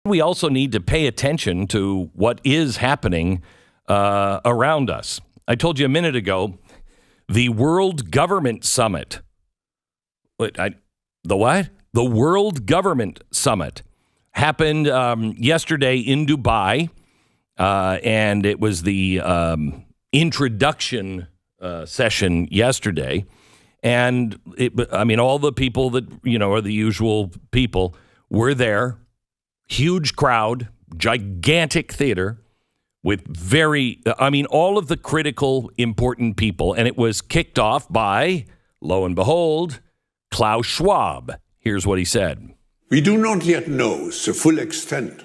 We also need to pay attention to what is happening around us. I told you a minute ago, the World Government Summit. The what? The World Government Summit happened yesterday in Dubai, and it was the introduction session yesterday. And all the people that, are the usual people were there. Huge crowd, gigantic theater with all of the critical, important people. And it was kicked off by, lo and behold, Klaus Schwab. Here's what he said. We do not yet know the full extent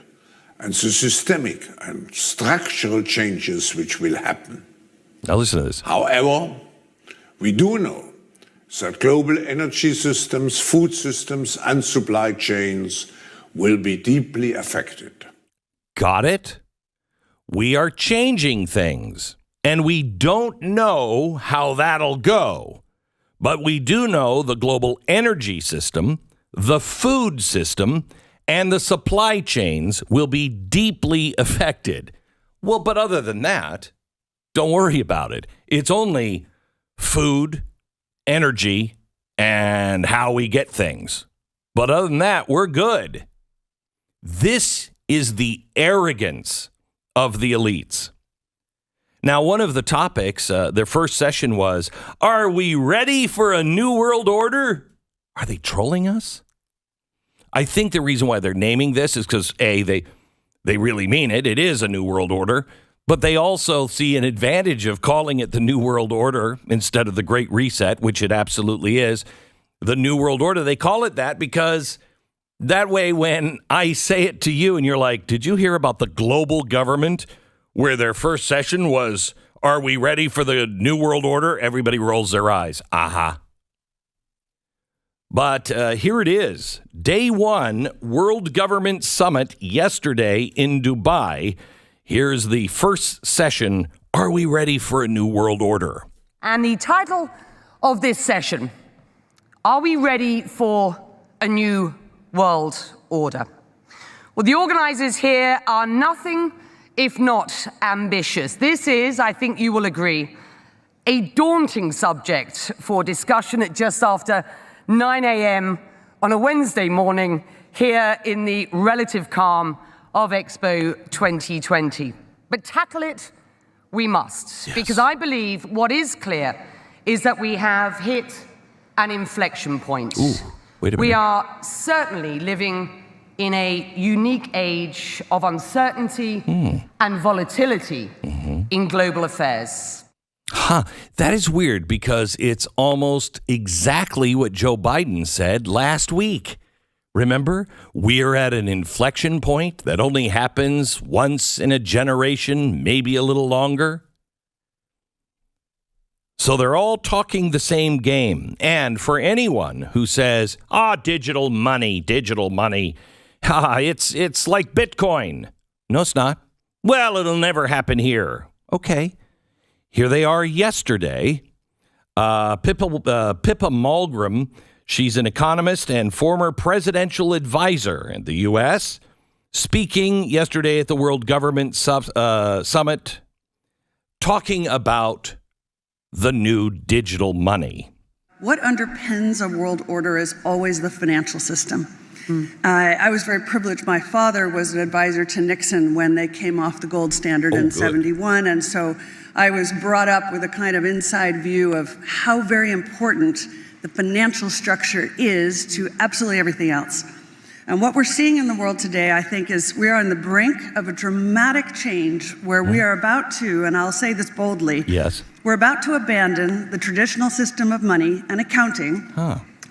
and the systemic and structural changes which will happen. Now listen to this. However, we do know that global energy systems, food systems, and supply chains will be deeply affected. Got it? We are changing things, and we don't know how that'll go. But we do know the global energy system, the food system, and the supply chains will be deeply affected. Well, but other than that, don't worry about it. It's only food, energy, and how we get things. But other than that, we're good. This is the arrogance of the elites. Now, one of the topics, their first session was, are we ready for a new world order? Are they trolling us? I think the reason why they're naming this is because, A, they really mean it. It is a new world order. But they also see an advantage of calling it the New World Order instead of the Great Reset, which it absolutely is. The New World Order, they call it that because that way when I say it to you and you're like, did you hear about the global government where their first session was, are we ready for the New World Order? Everybody rolls their eyes. Aha. But here it is. Day one, World Government Summit yesterday in Dubai. Here's the first session. Are we ready for a new world order? And the title of this session, are we ready for a new world order? Well, the organizers here are nothing if not ambitious. This is, I think you will agree, a daunting subject for discussion at just after 9 a.m. on a Wednesday morning here in the relative calm of Expo 2020. But tackle it we must, yes. Because I believe what is clear is that we have hit an inflection point. Ooh, wait a minute. We are certainly living in a unique age of uncertainty and volatility in global affairs. That is weird because it's almost exactly what Joe Biden said last week. Remember, we're at an inflection point that only happens once in a generation, maybe a little longer. So they're all talking the same game. And for anyone who says, digital money, it's like Bitcoin. No, it's not. Well, it'll never happen here. Okay. Here they are yesterday. Pippa Malmgren, she's an economist and former presidential advisor in the U.S., speaking yesterday at the World Government Summit, talking about the new digital money. What underpins a world order is always the financial system. I was very privileged. My father was an advisor to Nixon when they came off the gold standard in 71. And so I was brought up with a kind of inside view of how very important the financial structure is to absolutely everything else. And what we're seeing in the world today, I think, is we are on the brink of a dramatic change where we are about to, and I'll say this boldly, yes, we're about to abandon the traditional system of money and accounting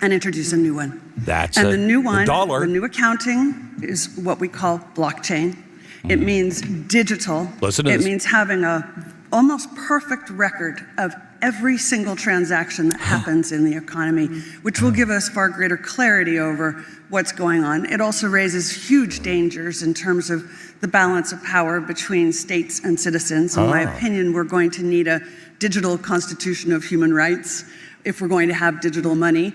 and introduce a new one. That's and the new one, dollar. The new accounting is what we call blockchain. It means digital. Listen to it this. means having a almost perfect record of every single transaction that happens in the economy, which will give us far greater clarity over what's going on. It also raises huge dangers in terms of the balance of power between states and citizens. In my opinion, we're going to need a digital constitution of human rights if we're going to have digital money.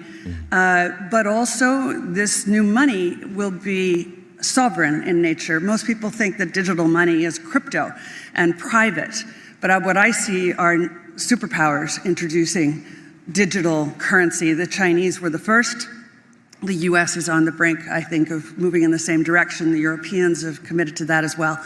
But also, this new money will be sovereign in nature. Most people think that digital money is crypto and private, but what I see are superpowers introducing digital currency. The Chinese were the first. The US is on the brink, I think, of moving in the same direction. The Europeans have committed to that as well.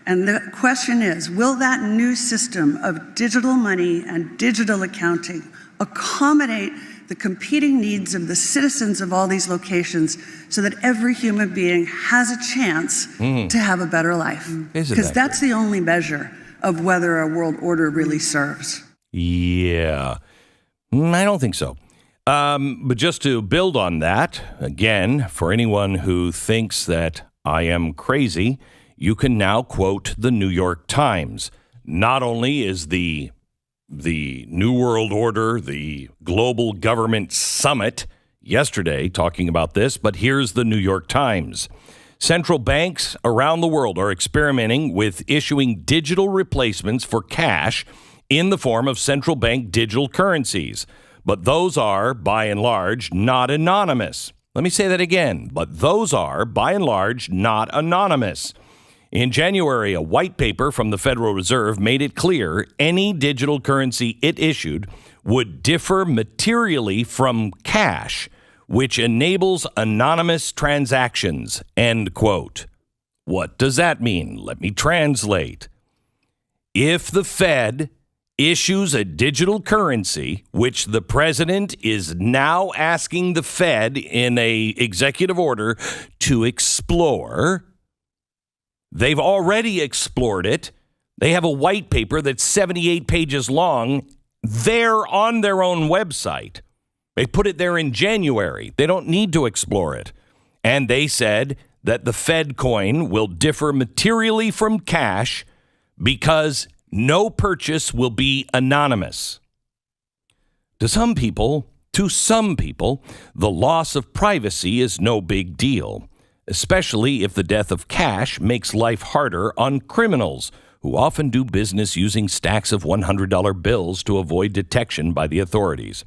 And the question is, will that new system of digital money and digital accounting accommodate the competing needs of the citizens of all these locations so that every human being has a chance to have a better life? Because that's the only measure of whether a world order really serves. Yeah, I don't think so. But just to build on that, again, for anyone who thinks that I am crazy, you can now quote the New York Times. Not only is the New World Order, the Global Government Summit yesterday talking about this, but here's the New York Times. Central banks around the world are experimenting with issuing digital replacements for cash in the form of central bank digital currencies. But those are, by and large, not anonymous. Let me say that again. But those are, by and large, not anonymous. In January, a white paper from the Federal Reserve made it clear any digital currency it issued would differ materially from cash, which enables anonymous transactions, end quote. What does that mean? Let me translate. If the Fed issues a digital currency, which the president is now asking the Fed in a executive order to explore, they've already explored it. They have a white paper that's 78 pages long. They're on their own website. They put it there in January. They don't need to explore it. And they said that the Fed coin will differ materially from cash because no purchase will be anonymous. To some people, the loss of privacy is no big deal, especially if the death of cash makes life harder on criminals who often do business using stacks of $100 bills to avoid detection by the authorities.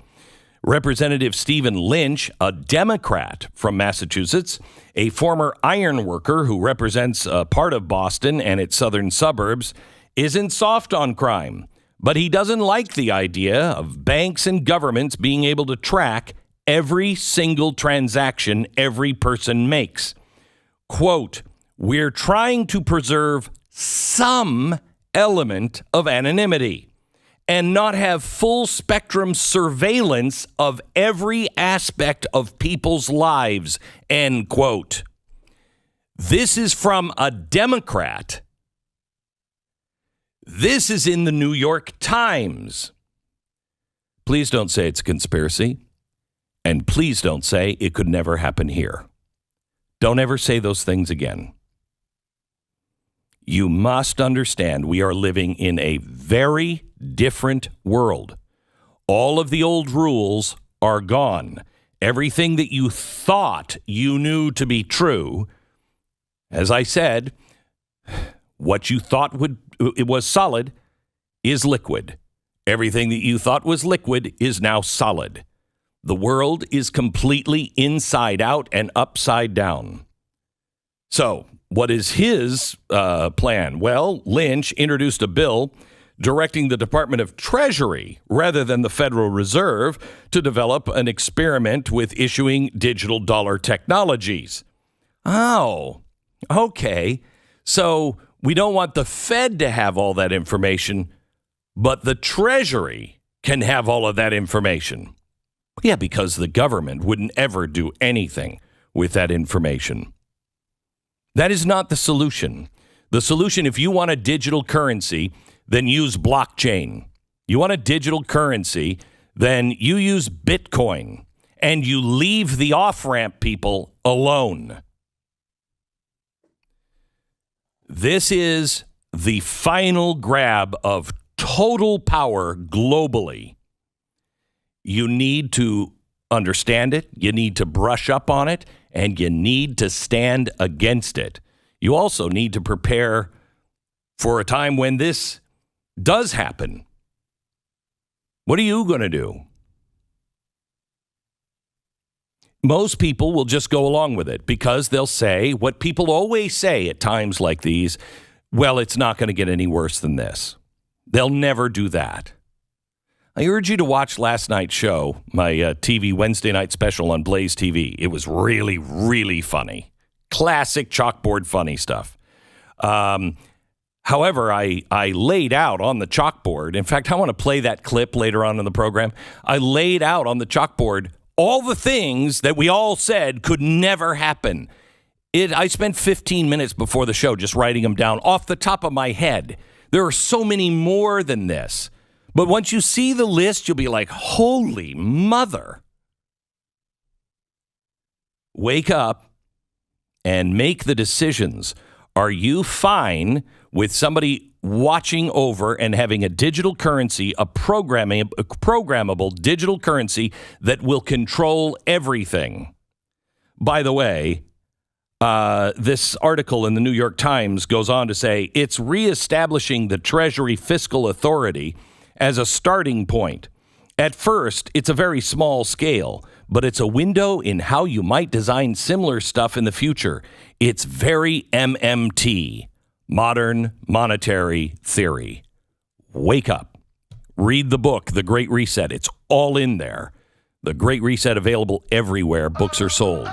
Representative Stephen Lynch, a Democrat from Massachusetts, a former iron worker who represents a part of Boston and its southern suburbs, isn't soft on crime, but he doesn't like the idea of banks and governments being able to track every single transaction every person makes. Quote, we're trying to preserve some element of anonymity and not have full spectrum surveillance of every aspect of people's lives, end quote. This is from a Democrat. This is in the New York Times. Please don't say it's a conspiracy. And please don't say it could never happen here. Don't ever say those things again. You must understand we are living in a very different world. All of the old rules are gone. Everything that you thought you knew to be true, as I said, what you thought it was solid is liquid. Everything that you thought was liquid is now solid. The world is completely inside out and upside down. So, what is his plan? Well, Lynch introduced a bill directing the Department of Treasury, rather than the Federal Reserve, to develop an experiment with issuing digital dollar technologies. Oh, okay. So, we don't want the Fed to have all that information, but the Treasury can have all of that information. Yeah, because the government wouldn't ever do anything with that information. That is not the solution. The solution, if you want a digital currency, then use blockchain. You want a digital currency, then you use Bitcoin, and you leave the off-ramp people alone. This is the final grab of total power globally. You need to understand it, you need to brush up on it, and you need to stand against it. You also need to prepare for a time when this does happen. What are you going to do? most people will just go along with it because they'll say what people always say at times like these, well, it's not going to get any worse than this. They'll never do that. I urge you to watch last night's show, my TV Wednesday night special on Blaze TV. It was really, really funny. Classic chalkboard funny stuff. However, I laid out on the chalkboard. In fact, I want to play that clip later on in the program. I laid out on the chalkboard all the things that we all said could never happen. I spent 15 minutes before the show just writing them down off the top of my head. There are so many more than this. But once you see the list, you'll be like, holy mother. Wake up and make the decisions. Are you fine with somebody watching over and having a digital currency, a programmable digital currency that will control everything? By the way, this article in the New York Times goes on to say it's reestablishing the Treasury Fiscal Authority as a starting point. At first, it's a very small scale, but it's a window in how you might design similar stuff in the future. It's very MMT, modern monetary theory. Wake up. Read the book, The Great Reset. It's all in there. The Great Reset, available everywhere books are sold.